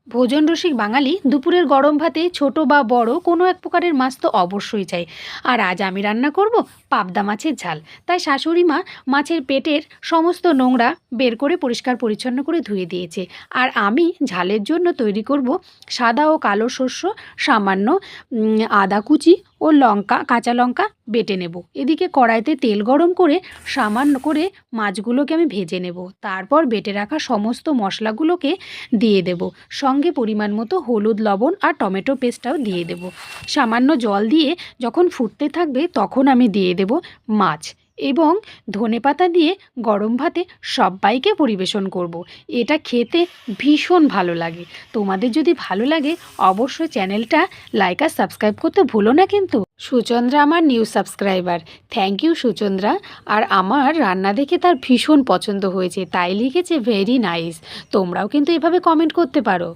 ভোজন রসিক বাঙালি দুপুরের গরম ভাতে ছোট বা বড় কোনো এক প্রকারের মাছ তো অবশ্যই চাই। আর আজ আমি রান্না করব পাবদা মাছের ঝাল। তাই শাশুড়ি মা মাছের পেটের সমস্ত নোংরা বের করে পরিষ্কার পরিচ্ছন্ন করে ধুয়ে দিয়েছে। আর আমি ঝালের জন্য তৈরি করব সাদা ও কালো শস্য, সামান্য আদা কুচি ও লঙ্কা, কাঁচা লঙ্কা বেটে নেব। এদিকে কড়াইতে তেল গরম করে সামান্য করে মাছগুলোকে আমি ভেজে নেব। তারপর বেটে রাখা সমস্ত মশলাগুলোকে দিয়ে দেব। সঙ্গে পরিমাণ মতো হলুদ, লবণ আর টমেটো পেস্টটাও দিয়ে দেব। সামান্য জল দিয়ে যখন ফুটতে থাকবে তখন আমি দিয়ে দেব মাছ এবং ধনেপাতা দিয়ে গরম ভাতে সব্বাইকে পরিবেশন করব। এটা খেতে ভীষণ ভালো লাগে। তোমাদের যদি ভালো লাগে অবশ্যই চ্যানেলটা লাইক আর সাবস্ক্রাইব করতে ভুলো না কিন্তু। সুচন্দ্রা আমার new subscriber, thank you Suchandra. আর আমার রান্না দেখে তার ভীষণ পছন্দ হয়েছে, তাই লিখেছে ভেরি নাইস। তোমরাও কিন্তু এভাবে কমেন্ট করতে পারো।